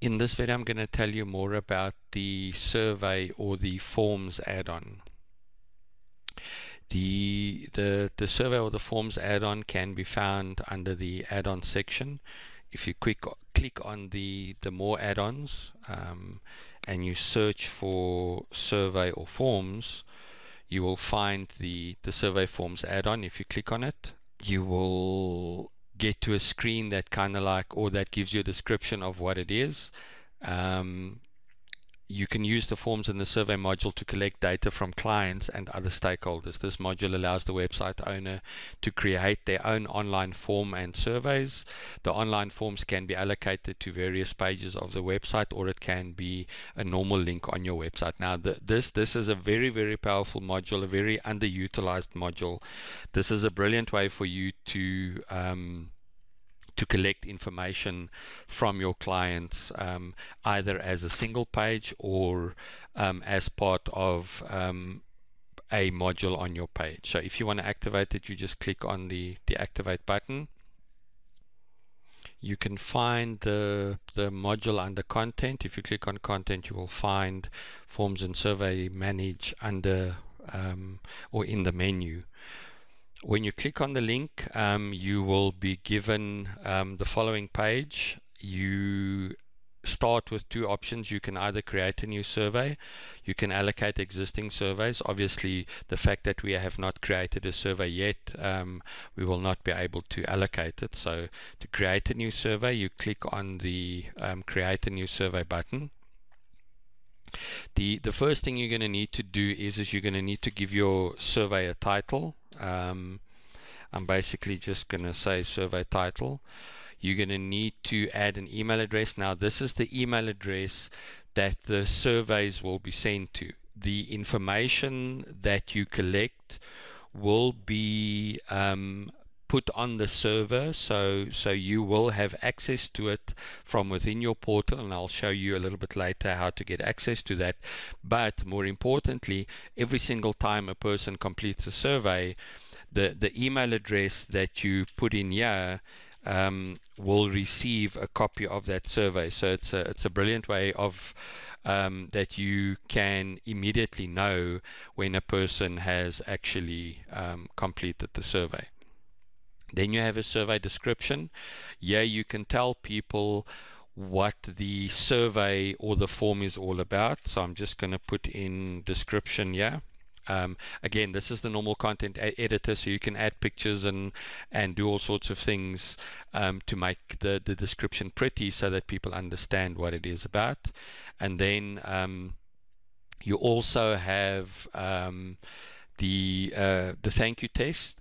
In this video, I'm going to tell you more about the survey or the forms add-on. The survey or the forms add-on can be found under the add-on section. If you click on the more add-ons and you search for survey or forms, you will find the survey forms add-on. If you click on it, you will get to a screen that that gives you a description of what it is. You can use the forms in the survey module to collect data from clients and other stakeholders. This module allows the website owner to create their own online form and surveys. The online forms can be allocated to various pages of the website, or it can be a normal link on your website. Now this is a very, very powerful module, a very underutilized module. This is a brilliant way for you to collect information from your clients, either as a single page or as part of a module on your page. So if you want to activate it, you just click on the activate button. You can find the module under content. If you click on content, you will find forms and survey manage under or in the menu. When you click on the link, you will be given the following page. You start with two options. You can either create a new survey, you can allocate existing surveys. Obviously, the fact that we have not created a survey yet, we will not be able to allocate it. So to create a new survey, you click on the create a new survey button. The first thing you're going to need to do is you're going to need to give your survey a title. I'm basically just going to say survey title. You're going to need to add an email address. Now this is the email address that the surveys will be sent to. The information that you collect will be put on the server, so you will have access to it from within your portal, and I'll show you a little bit later how to get access to that. But more importantly, every single time a person completes a survey, the email address that you put in here will receive a copy of that survey. So it's a brilliant way of that you can immediately know when a person has actually completed the survey. Then you have a survey description. Here you can tell people what the survey or the form is all about. So I'm just going to put in description here. Again, this is the normal content editor, so you can add pictures and do all sorts of things to make the description pretty so that people understand what it is about. And then you also have the thank you text.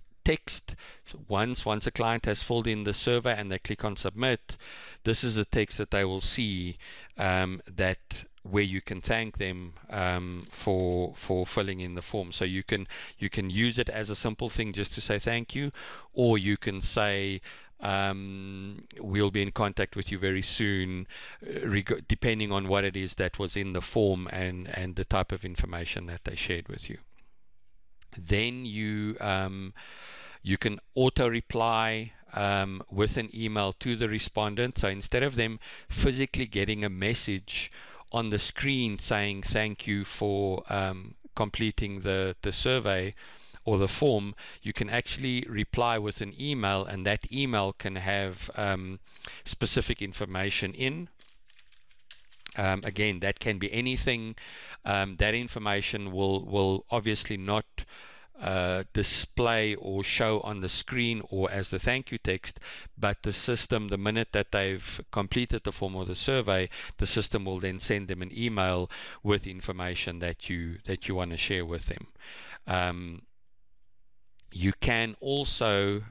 So once a client has filled in the survey and they click on submit, this is the text that they will see that where you can thank them for filling in the form. So you can use it as a simple thing just to say thank you, or you can say we'll be in contact with you very soon, depending on what it is that was in the form and the type of information that they shared with you. Then you can auto reply with an email to the respondent. So instead of them physically getting a message on the screen saying thank you for completing the survey or the form, you can actually reply with an email, and that email can have specific information in. Again, that can be anything. That information will obviously not display or show on the screen or as the thank you text, but the system, the minute that they've completed the form or the survey, the system will then send them an email with information that you want to share with them. You can also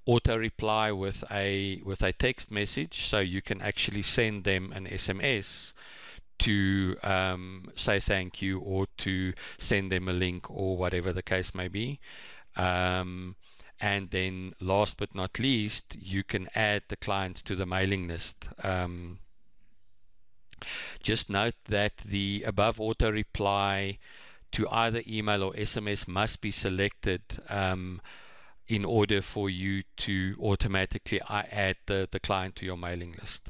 auto reply with a text message, so you can actually send them an SMS to say thank you, or to send them a link, or whatever the case may be. And then last but not least, you can add the clients to the mailing list. Just note that the above auto reply to either email or SMS must be selected in order for you to automatically add the client to your mailing list.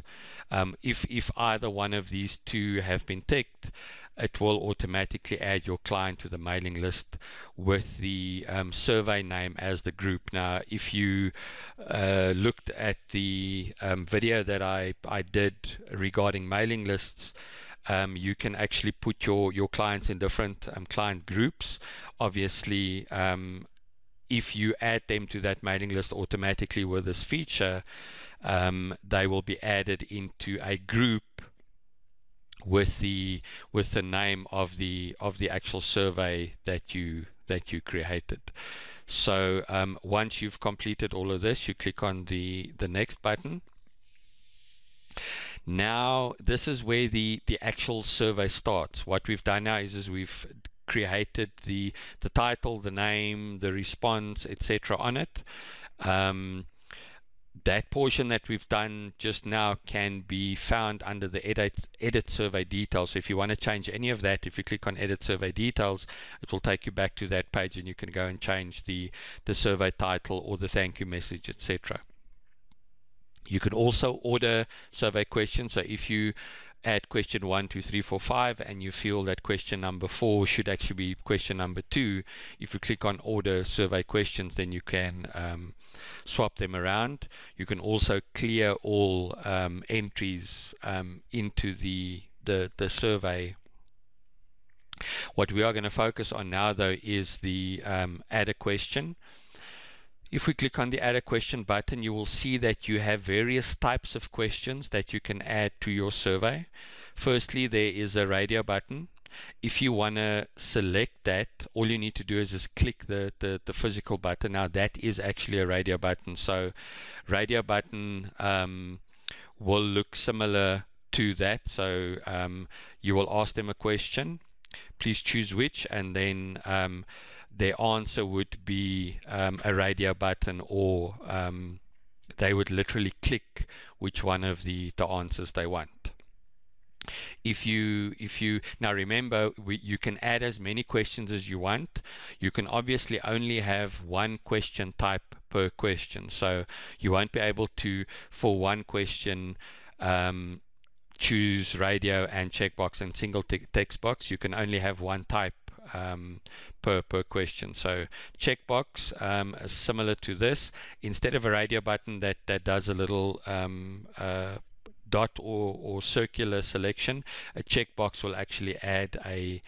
If either one of these two have been ticked, it will automatically add your client to the mailing list with the survey name as the group. Now, if you looked at the video that I did regarding mailing lists, you can actually put your clients in different client groups. Obviously, if you add them to that mailing list automatically with this feature, they will be added into a group with the name of the actual survey that you created. So once you've completed all of this, you click on the next button. Now this is where the actual survey starts. What we've done now is we've created the title, the name, the response, etc. on it. That portion that we've done just now can be found under the edit survey details. So if you want to change any of that, if you click on edit survey details, it will take you back to that page, and you can go and change the survey title or the thank you message, etc. You can also order survey questions. So if you add question 1, 2, 3, 4, 5, and you feel that question number 4 should actually be question number 2, if you click on order survey questions, then you can swap them around. You can also clear all entries into the survey. What we are going to focus on now, though, is the add a question. If we click on the add a question button, you will see that you have various types of questions that you can add to your survey. Firstly, there is a radio button. If you want to select that, all you need to do is just click the physical button. Now that is actually a radio button. So radio button will look similar to that. So you will ask them a question, please choose which, and then their answer would be a radio button, or they would literally click which one of the answers they want. If you now remember, you can add as many questions as you want. You can obviously only have one question type per question, so you won't be able to, for one question, choose radio and checkbox and single text box. You can only have one type per question. So checkbox is similar to this. Instead of a radio button that does a little dot or circular selection, a checkbox will actually add a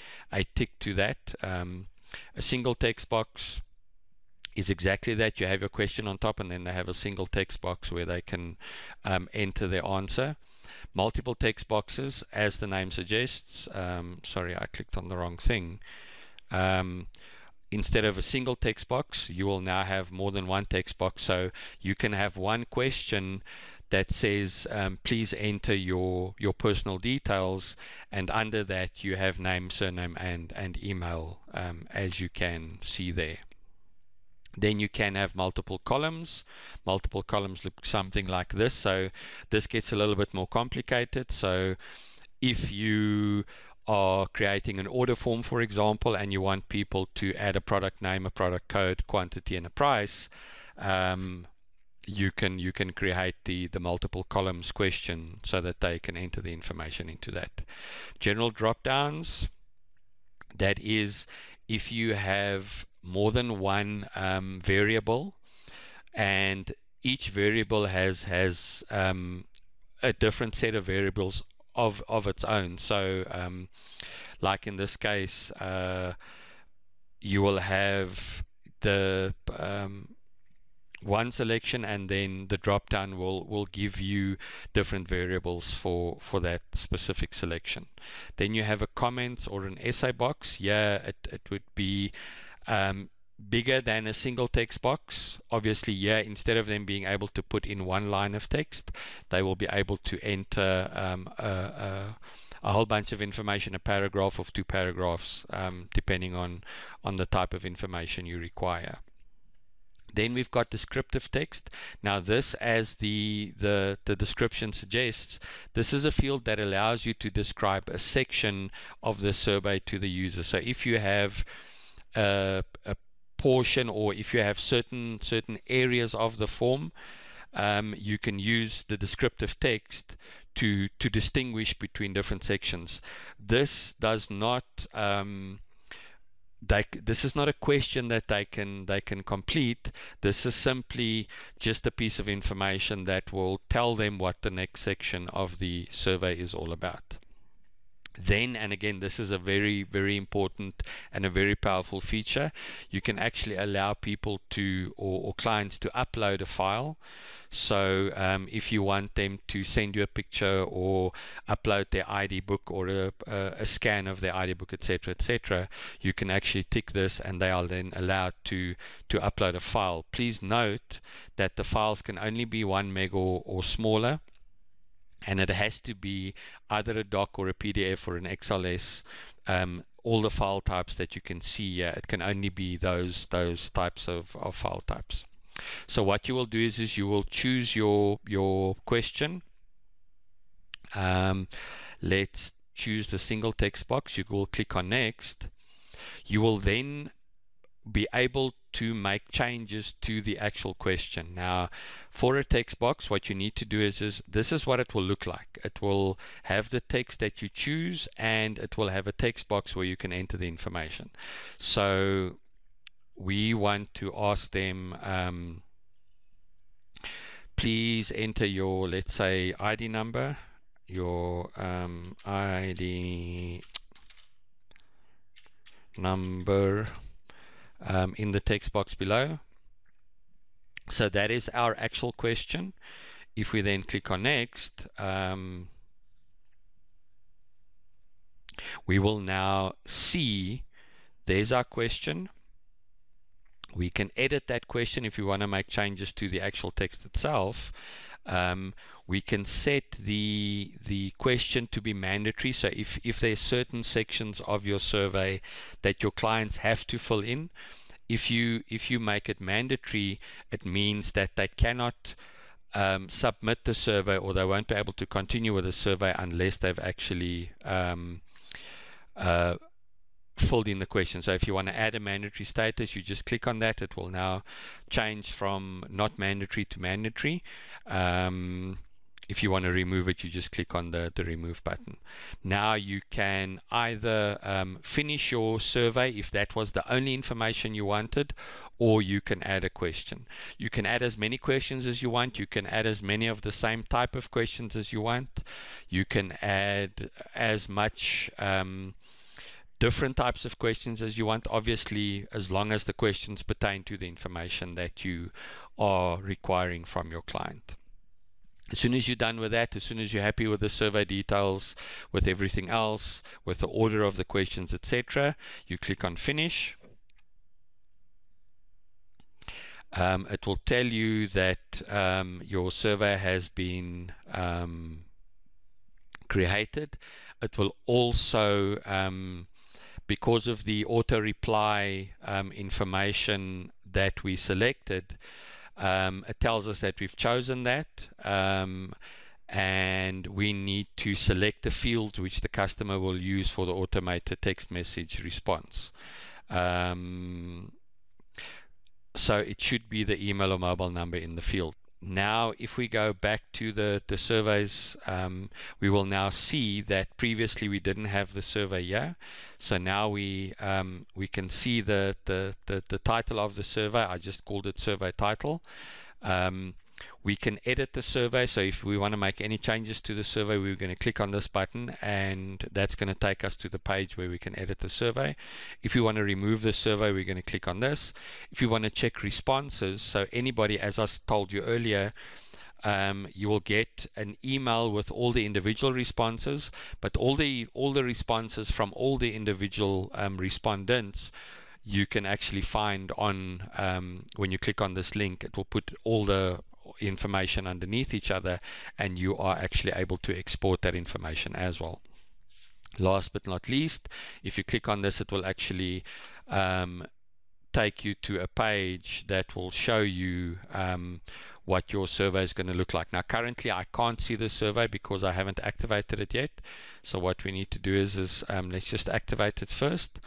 tick to that. A single text box is exactly that. You have your question on top, and then they have a single text box where they can enter their answer. Multiple text boxes, as the name suggests, sorry, I clicked on the wrong thing. Instead of a single text box, you will now have more than one text box. So you can have one question that says please enter your personal details, and under that you have name, surname, and email, as you can see there. Then you can have multiple columns. Multiple columns look something like this. So this gets a little bit more complicated. So if you are creating an order form, for example, and you want people to add a product name, a product code, quantity, and a price, you can create the multiple columns question so that they can enter the information into that. General drop downs, that is if you have more than one variable, and each variable has a different set of variables of its own. So like in this case, you will have the one selection, and then the drop down will give you different variables for that specific selection. Then you have a comments or an essay box. Yeah, it would be bigger than a single text box. Obviously, yeah, instead of them being able to put in one line of text, they will be able to enter a whole bunch of information, a paragraph of 2 paragraphs, depending on the type of information you require. Then we've got descriptive text. Now this, as the description suggests, this is a field that allows you to describe a section of the survey to the user. So if you have a portion, or if you have certain areas of the form you can use the descriptive text to distinguish between different sections. This does not this is not a question that they can complete. This is simply just a piece of information that will tell them what the next section of the survey is all about. Then, and again, this is a very, very important and a very powerful feature, you can actually allow people to, or clients to upload a file. So if you want them to send you a picture or upload their ID book or a scan of their ID book, etc., etc., you can actually tick this and they are then allowed to upload a file. Please note that the files can only be 1 meg or smaller, and it has to be either a doc or a PDF or an XLS. All the file types that you can see here, it can only be those types of file types. So what you will do is you will choose your question. Let's choose the single text box. You will click on next. You will then be able to make changes to the actual question. Now, for a text box, what you need to do is this is what it will look like. It will have the text that you choose, and it will have a text box where you can enter the information. So we want to ask them, please enter your, let's say, ID number, your ID number in the text box below. So that is our actual question. If we then click on next, we will now see there's our question. We can edit that question if we want to make changes to the actual text itself. We can set the question to be mandatory. So if there's certain sections of your survey that your clients have to fill in, if you make it mandatory, it means that they cannot submit the survey, or they won't be able to continue with the survey unless they've actually filled in the question. So if you want to add a mandatory status, you just click on that. It will now change from not mandatory to mandatory. If you want to remove it, you just click on the remove button. Now you can either finish your survey if that was the only information you wanted, or you can add a question. You can add as many questions as you want. You can add as many of the same type of questions as you want. You can add as much different types of questions as you want, obviously, as long as the questions pertain to the information that you are requiring from your client. As soon as you're done with that, as soon as you're happy with the survey details, with everything else, with the order of the questions, etc., you click on finish. It will tell you that your survey has been created. It will also, because of the auto reply information that we selected, it tells us that we've chosen that, and we need to select the fields which the customer will use for the automated text message response. So it should be the email or mobile number in the field. Now if we go back to the surveys, we will now see that previously we didn't have the survey here. So now we can see the title of the survey. I just called it survey title. We can edit the survey, so if we want to make any changes to the survey, we're going to click on this button, and that's going to take us to the page where we can edit the survey. If we want to remove the survey, we're going to click on this. If you want to check responses, so anybody, as I told you earlier, you will get an email with all the individual responses, but all the responses from all the individual respondents you can actually find on when you click on this link. It will put all the information underneath each other, and you are actually able to export that information as well. Last but not least, if you click on this, it will actually take you to a page that will show you what your survey is going to look like. Now currently I can't see the survey because I haven't activated it yet, so what we need to do is let's just activate it first.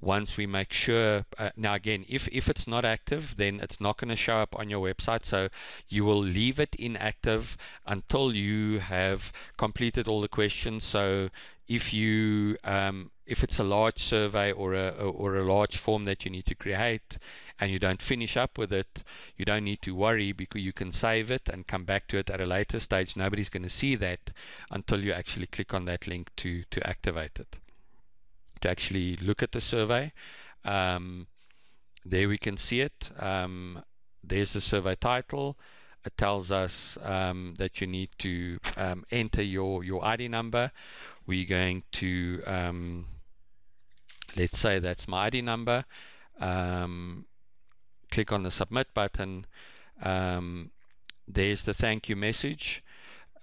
once we make sure, now again, if it's not active, then it's not going to show up on your website, so you will leave it inactive until you have completed all the questions. So if you if it's a large survey or a large form that you need to create and you don't finish up with it, you don't need to worry, because you can save it and come back to it at a later stage. Nobody's going to see that until you actually click on that link to activate it, to actually look at the survey. There we can see it. There's the survey title. It tells us that you need to enter your ID number. We're going to let's say that's my ID number. Click on the submit button. There's the thank you message.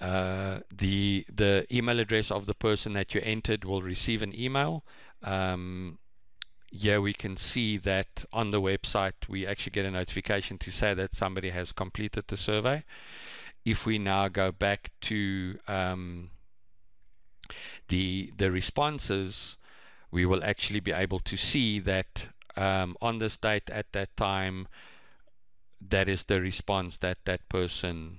The email address of the person that you entered will receive an email. Here we can see that on the website we actually get a notification to say that somebody has completed the survey. If we now go back to the responses, we will actually be able to see that on this date at that time, that is the response that that person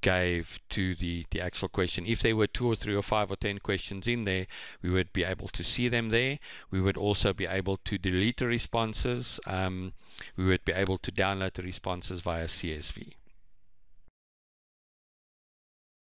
gave to the actual question. If there were 2 or 3 or 5 or 10 questions in there, we would be able to see them there. We would also be able to delete the responses. We would be able to download the responses via CSV.